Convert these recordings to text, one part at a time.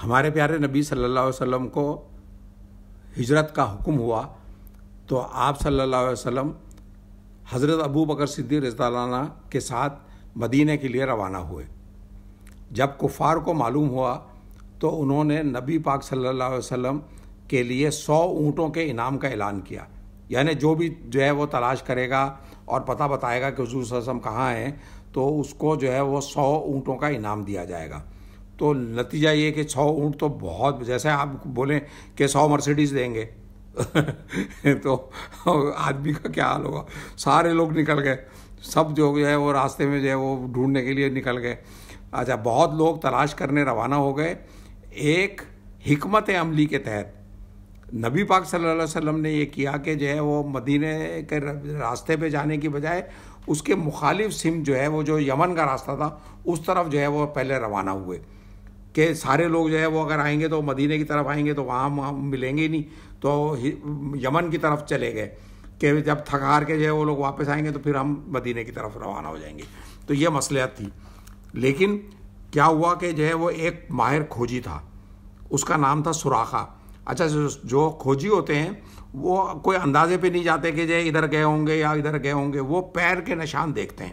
ہمارے پیارے نبی صلی اللہ علیہ وسلم کو ہجرت کا حکم ہوا تو آپ صلی اللہ علیہ وسلم حضرت ابو بکر صدیق رضی اللہ عنہ کے ساتھ مدینہ کے لیے روانہ ہوئے۔ جب کفار کو معلوم ہوا تو انہوں نے نبی پاک صلی اللہ علیہ وسلم کے لیے 100 اونٹوں کے انعام کا اعلان کیا، یعنی جو بھی جو ہے وہ تلاش کرے گا اور پتہ بتائے گا کہ حضور صلی اللہ علیہ وسلم کہاں ہیں تو اس کو جو ہے وہ 100 اونٹوں کا انعام دیا جائے گا۔ تو نتیجہ یہ کہ 100 اونٹ تو بہت، جیسے آپ بولیں کہ 100 مرسیڈیز دیں گے تو آدمی کا کیا حال ہوگا۔ سارے لوگ نکل گئے، سب جو ہے وہ راستے میں جو ہے وہ ڈھونڈنے کے لیے نکل گئے۔ اچھا، بہت لوگ تلاش کرنے روانہ ہو گئے۔ ایک حکمت عملی کے تحت نبی پاک صلی اللہ علیہ وسلم نے یہ کیا کہ جو ہے وہ مدینہ کے راستے پہ جانے کی بجائے اس کے مخالف سمت جو ہے وہ جو یمن کا راستہ تھا اس طرف جو ہے وہ پہلے روانہ ہوئے کہ سارے لوگ جو ہے وہ اگر آئیں گے تو مدینہ کی طرف آئیں گے تو وہاں ملیں گے نہیں، تو یمن کی طرف چلے گئے کہ جب تھک ہار کے جو ہے وہ لوگ واپس آئیں گے تو پھر ہم مدینہ کی طرف روانہ ہو جائیں گے۔ تو یہ مصلحت تھی۔ لیکن کیا ہوا کہ جو ہے وہ ایک ماہر کھوجی تھا، اس کا نام تھا سراخہ۔ اچھا، جو کھوجی ہوتے ہیں وہ کوئی اندازے پہ نہیں جاتے کہ جو ہے ادھر گئے ہوں گے یا ادھر گئے ہوں گے، وہ پیر کے نشان دیکھتے ہیں۔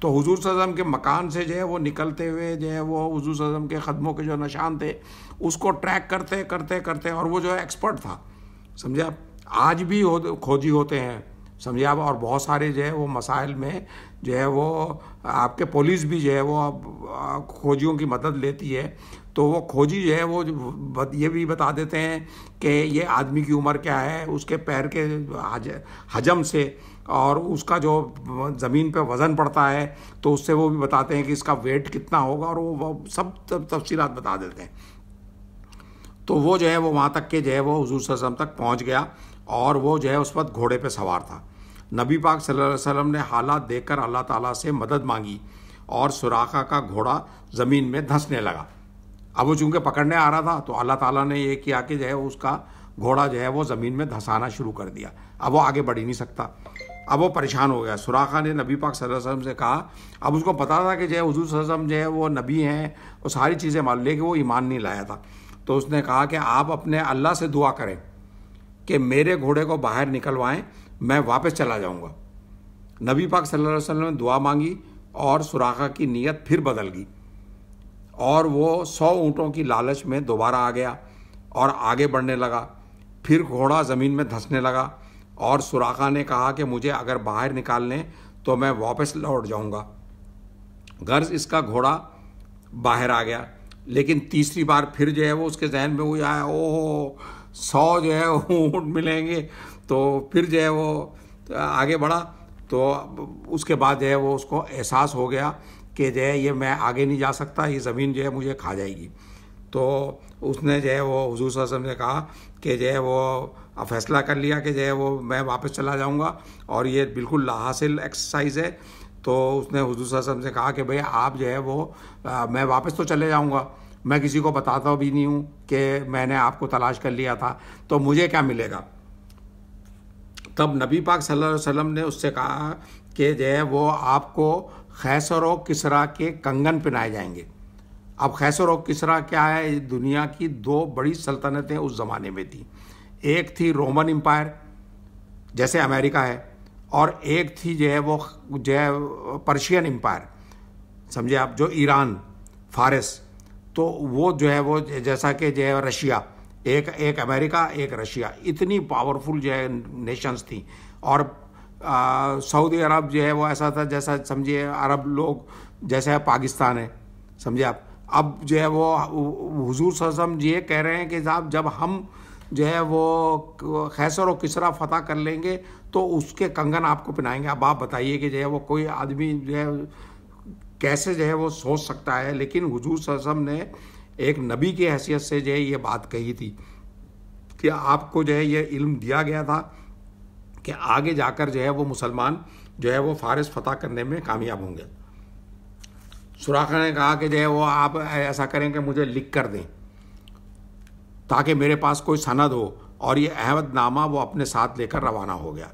تو حضور صلی اللہ علیہ وسلم کے مکان سے جو ہے وہ نکلتے ہوئے جو ہے وہ حضور صلی اللہ علیہ وسلم کے قدموں کے جو نشان تھے اس کو ٹریک کرتے کرتے کرتے، اور وہ جو ہے ایکسپرٹ تھا، سمجھے آپ۔ آج بھی کھوجی ہوتے ہیں، سمجھے آپ، اور بہت سارے جو ہے وہ مسائل میں جو ہے وہ آپ کے پولیس بھی جو ہے وہ کھوجیوں کی مدد لیتی ہے۔ تو وہ کھوجی جو ہے وہ یہ بھی بتا دیتے ہیں کہ یہ آدمی کی عمر کیا ہے، اس کے پیر کے حجم سے اور اس کا جو زمین پہ وزن پڑتا ہے تو اس سے وہ بھی بتاتے ہیں کہ اس کا ویٹ کتنا ہوگا، اور وہ سب تفصیلات بتا دیتے ہیں۔ تو وہ جو ہے وہ وہاں تک کہ جو ہے وہ حضور صلی اللہ علیہ وسلم تک پہنچ گیا، اور وہ جو ہے اس وقت گھوڑے پہ سوار تھا۔ نبی پاک صلی اللہ علیہ وسلم نے حالات دیکھ کر اللہ تعالیٰ سے مدد مانگی اور سراخہ کا گھوڑا زمین میں دھنسنے لگا۔ اب وہ چونکہ پکڑنے آ رہا تھا تو اللہ تعالیٰ نے یہ کیا کہ جو ہے اس کا گھوڑا جو ہے وہ زمین میں دھسانا شروع کر دیا۔ اب وہ آگے بڑھ ہی نہیں سکتا، اب وہ پریشان ہو گیا۔ سراخہ نے نبی پاک صلی اللہ علیہ وسلم سے کہا، اب اس کو پتا تھا کہ جو ہے حضور صلی اللہ علیہ وسلم جو ہے وہ نبی ہیں، وہ ساری چیزیں معلوم، لیکن وہ ایمان نہیں لایا تھا۔ تو اس نے کہا کہ آپ اپنے اللہ سے دعا کریں کہ میرے گھوڑے کو باہر نکلوائیں، میں واپس چلا جاؤں گا۔ نبی پاک صلی اللہ علیہ وسلم نے دعا مانگی اور سراخہ کی نیت پھر بدل گئی، اور وہ 100 اونٹوں کی لالچ میں دوبارہ آ گیا اور آگے بڑھنے لگا۔ پھر گھوڑا زمین میں دھنسنے لگا، اور سراخہ نے کہا کہ مجھے اگر باہر نکال لیں تو میں واپس لوٹ جاؤں گا۔ غرض اس کا گھوڑا باہر آ گیا، لیکن تیسری بار پھر جو ہے وہ اس کے ذہن میں وہی آیا، اوہ 100 جو ہے اونٹ ملیں گے۔ تو پھر جو ہے وہ آگے بڑھا، تو اس کے بعد جو ہے وہ اس کو احساس ہو گیا کہ جو ہے یہ میں آگے نہیں جا سکتا، یہ زمین جو ہے مجھے کھا جائے گی۔ تو اس نے جو ہے وہ حضور صلی اللہ علیہ وسلم نے کہا کہ جو ہے وہ فیصلہ کر لیا کہ جو ہے وہ میں واپس چلا جاؤں گا، اور یہ بالکل لا حاصل ایکسرسائز ہے۔ تو اس نے حضور صلی اللہ علیہ وسلم سے کہا کہ بھئی آپ جو ہے وہ میں واپس تو چلے جاؤں گا، میں کسی کو بتاتا بھی نہیں ہوں کہ میں نے آپ کو تلاش کر لیا تھا، تو مجھے کیا ملے گا۔ تب نبی پاک صلی اللہ علیہ وسلم نے اس سے کہا کہ جو ہے وہ آپ کو خیسر و کسریٰ کے کنگن پہنائے جائیں گے۔ اب خیسر و کسریٰ کیا ہے؟ دنیا کی 2 بڑی سلطنتیں اس زمانے میں تھیں۔ ایک تھی رومن امپائر جیسے امریکہ ہے، اور ایک تھی جو ہے وہ جو ہے پرشین امپائر، سمجھے آپ، جو ایران، فارس۔ تو وہ جو ہے وہ جیسا کہ جو ہے رشیا، ایک امریکہ ایک رشیا، اتنی پاورفل جو ہے نیشنز تھیں۔ اور سعودی عرب جو ہے وہ ایسا تھا جیسا سمجھیے عرب لوگ جیسے پاکستان ہے، سمجھے آپ۔ اب جو ہے وہ حضور صلی اللہ علیہ وسلم یہ کہہ رہے ہیں کہ صاحب جب ہم جو ہے وہ خیسر و کسریٰ فتح کر لیں گے تو اس کے کنگن آپ کو پہنائیں گے۔ اب آپ بتائیے کہ جو ہے وہ کوئی آدمی جو ہے کیسے جو ہے وہ سوچ سکتا ہے، لیکن حضور صلی اللہ علیہ وسلم نے ایک نبی کی حیثیت سے جو ہے یہ بات کہی تھی کہ آپ کو جو ہے یہ علم دیا گیا تھا کہ آگے جا کر جو ہے وہ مسلمان جو ہے وہ فارس فتح کرنے میں کامیاب ہوں گے۔ سراخہ نے کہا کہ جو ہے وہ آپ ایسا کریں کہ مجھے لکھ کر دیں تاکہ میرے پاس کوئی سند ہو، اور یہ عہد نامہ وہ اپنے ساتھ لے کر روانہ ہو گیا،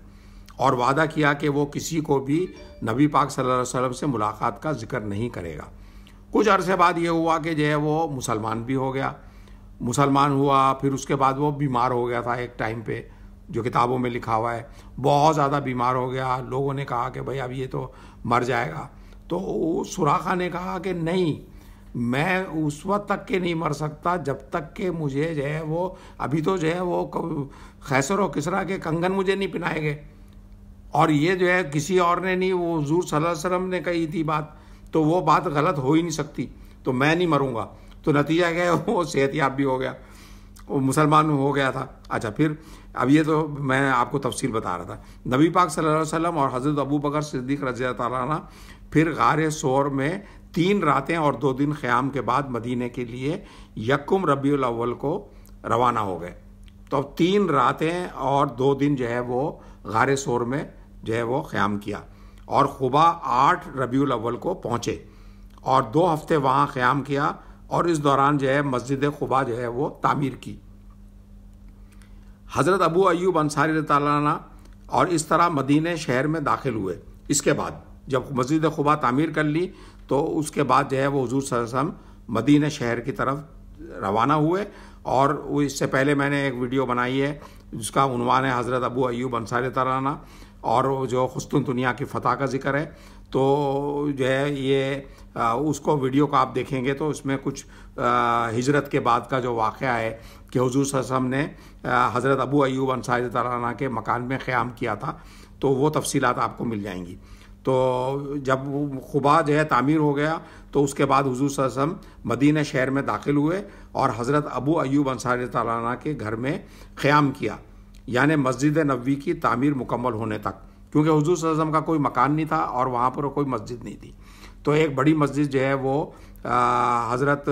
اور وعدہ کیا کہ وہ کسی کو بھی نبی پاک صلی اللہ علیہ وسلم سے ملاقات کا ذکر نہیں کرے گا۔ کچھ عرصے بعد یہ ہوا کہ جو ہے وہ مسلمان بھی ہو گیا، مسلمان ہوا، پھر اس کے بعد وہ بیمار ہو گیا تھا ایک ٹائم پہ، جو کتابوں میں لکھا ہوا ہے، بہت زیادہ بیمار ہو گیا. لوگوں نے کہا کہ بھائی اب یہ تو مر جائے گا. تو سراخا نے کہا کہ نہیں، میں اس وقت تک کہ نہیں مر سکتا جب تک کہ مجھے جو ہے وہ ابھی تو جو ہے وہ قیصر و کسریٰ کے کنگن مجھے نہیں پہنائے گئے، اور یہ جو ہے کسی اور نے نہیں، وہ حضور صلی اللہ علیہ وسلم نے کہی تھی بات، تو وہ بات غلط ہو ہی نہیں سکتی، تو میں نہیں مروں گا. تو نتیجہ کیا ہے، وہ صحت یاب بھی ہو گیا، وہ مسلمان ہو گیا تھا. اچھا، پھر اب یہ تو میں آپ کو تفصیل بتا رہا تھا. نبی پاک صلی اللہ علیہ وسلم اور حضرت ابو بکر صدیق رضی اللہ تعالیٰ عنہ پھر غار ثور میں 3 راتیں اور 2 دن قیام کے بعد مدینہ کے لیے 1 ربیع الاول کو روانہ ہو گئے. تو 3 راتیں اور 2 دن جو ہے وہ غار ثور میں جو ہے وہ قیام کیا، اور قبا 8 ربیع الاول کو پہنچے اور 2 ہفتے وہاں قیام کیا، اور اس دوران جو ہے مسجد قبا جو ہے وہ تعمیر کی. حضرت ابو ایوب انصاری رضی اللہ عنہ اور اس طرح مدینہ شہر میں داخل ہوئے. اس کے بعد جب مسجد قبا تعمیر کر لی تو اس کے بعد جو ہے وہ حضور صلی اللہ علیہ وسلم مدینہ شہر کی طرف روانہ ہوئے. اور اس سے پہلے میں نے ایک ویڈیو بنائی ہے جس کا عنوان ہے حضرت ابو ایوب انصاری رضی اللہ عنہ، اور جو قسطنطنیہ کی فتح کا ذکر ہے. تو جو ہے یہ اس کو ویڈیو کو آپ دیکھیں گے تو اس میں کچھ ہجرت کے بعد کا جو واقعہ ہے کہ حضور صلی اللہ علیہ وسلم نے حضرت ابو ایوب انصاری رضی اللہ عنہ کے مکان میں قیام کیا تھا، تو وہ تفصیلات آپ کو مل جائیں گی. تو جب قبا جو ہے تعمیر ہو گیا تو اس کے بعد حضور صلی اللہ علیہ وسلم مدینہ شہر میں داخل ہوئے اور حضرت ابو ایوب انصاری رضی اللہ عنہ کے گھر میں قیام کیا، یعنی مسجد نبوی کی تعمیر مکمل ہونے تک، کیونکہ حضور صلی اللہ علیہ وسلم کا کوئی مکان نہیں تھا اور وہاں پر کوئی مسجد نہیں تھی. تو ایک بڑی مسجد جو ہے وہ حضرت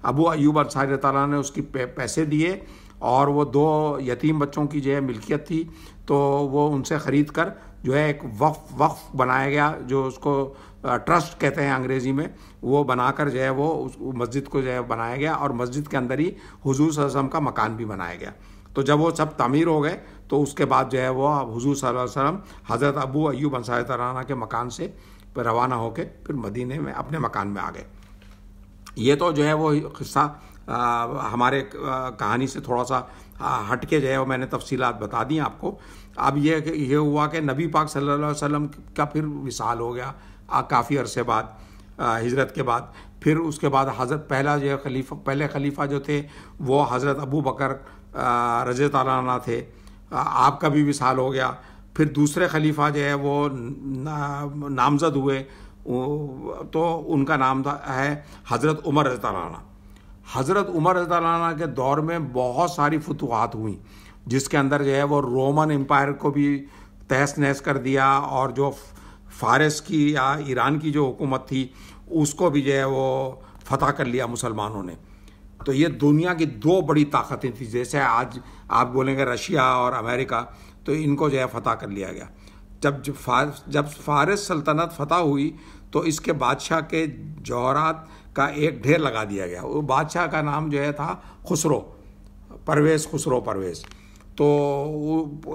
ابو ایوب انصاری رضی اللہ عنہ نے اس کی پیسے دیے، اور وہ 2 یتیم بچوں کی جو ہے ملکیت تھی، تو وہ ان سے خرید کر جو ہے ایک وقف بنایا گیا، جو اس کو ٹرسٹ کہتے ہیں انگریزی میں، وہ بنا کر جو ہے وہ اس مسجد کو جو ہے بنایا گیا، اور مسجد کے اندر ہی حضور صلی اللہ علیہ وسلم کا مکان بھی بنایا گیا. تو جب وہ سب تعمیر ہو گئے تو اس کے بعد جو ہے وہ حضور صلی اللہ علیہ وسلم حضرت ابو ایوب انصاری رضی اللہ عنہ کے مکان سے روانہ ہو کے پھر مدینے میں اپنے مکان میں آ گئے. یہ تو جو ہے وہ قصہ ہمارے کہانی سے تھوڑا سا ہٹ کے جو ہے وہ میں نے تفصیلات بتا دی آپ کو. اب یہ ہوا کہ نبی پاک صلی اللہ علیہ وسلم کا پھر وصال ہو گیا کافی عرصے بعد، ہجرت کے بعد. پھر اس کے بعد حضرت پہلے خلیفہ جو تھے وہ حضرت ابو بکر رضی اللہ عنہ تھے، آپ کا بھی وصال ہو گیا. پھر دوسرے خلیفہ جو ہے وہ نامزد ہوئے، تو ان کا نام ہے حضرت عمر رضی اللہ عنہ. حضرت عمر رضی اللہ عنہ کے دور میں بہت ساری فتوحات ہوئیں، جس کے اندر جو ہے وہ رومن امپائر کو بھی تہس نہس کر دیا، اور جو فارس کی یا ایران کی جو حکومت تھی اس کو بھی جو ہے وہ فتح کر لیا مسلمانوں نے. تو یہ دنیا کی 2 بڑی طاقتیں تھیں، جیسے آج آپ بولیں گے رشیا اور امریکہ، تو ان کو جو ہے فتح کر لیا گیا. جب فارس سلطنت فتح ہوئی تو اس کے بادشاہ کے جوہرات کا ایک ڈھیر لگا دیا گیا. وہ بادشاہ کا نام جو ہے تھا خسرو پرویز. تو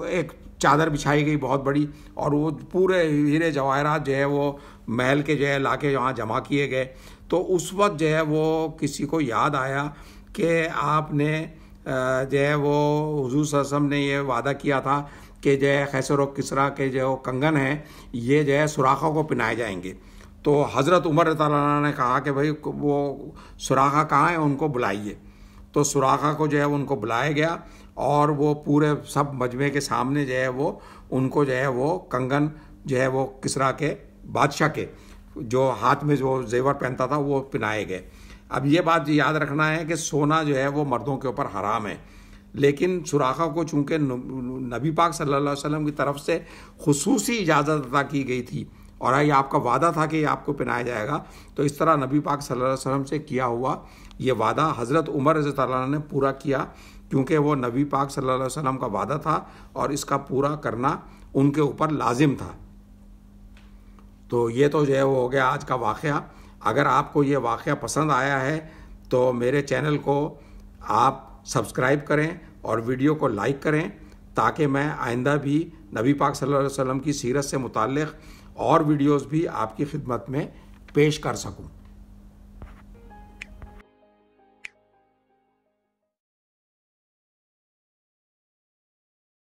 ایک چادر بچھائی گئی بہت بڑی، اور وہ پورے ہیرے جواہرات جو ہے وہ محل کے جو ہے لا کے وہاں جمع کیے گئے. تو اس وقت جو ہے وہ کسی کو یاد آیا کہ آپ نے جو ہے وہ حضور صلی اللہ علیہ وسلم نے یہ وعدہ کیا تھا کہ جو ہے قیصر و کسریٰ کے جو کنگن ہیں یہ جو ہے سراخا کو پہنائے جائیں گے. تو حضرت عمر رضی اللہ عنہ نے کہا کہ بھائی وہ سراخا کہاں ہیں، ان کو بلائیے. تو سراخا کو جو ہے ان کو بلایا گیا، اور وہ پورے سب مجمع کے سامنے جو ہے وہ ان کو جو ہے وہ کنگن جو ہے وہ کسریٰ کے بادشاہ کے جو ہاتھ میں جو زیور پہنتا تھا وہ پہنائے گئے. اب یہ بات یاد رکھنا ہے کہ سونا جو ہے وہ مردوں کے اوپر حرام ہے، لیکن سراخا کو چونکہ نبی پاک صلی اللہ علیہ وسلم کی طرف سے خصوصی اجازت عطا کی گئی تھی، اور یہ آپ کا وعدہ تھا کہ یہ آپ کو پہنایا جائے گا، تو اس طرح نبی پاک صلی اللہ علیہ وسلم سے کیا ہوا یہ وعدہ حضرت عمر رضی اللہ عنہ نے پورا کیا، کیونکہ وہ نبی پاک صلی اللہ علیہ وسلم کا وعدہ تھا اور اس کا پورا کرنا ان کے اوپر لازم تھا. تو یہ تو جو ہے وہ ہو گیا آج کا واقعہ. اگر آپ کو یہ واقعہ پسند آیا ہے تو میرے چینل کو آپ سبسکرائب کریں اور ویڈیو کو لائک کریں، تاکہ میں آئندہ بھی نبی پاک صلی اللہ علیہ وسلم کی سیرت سے متعلق اور ویڈیوز بھی آپ کی خدمت میں پیش کر سکوں.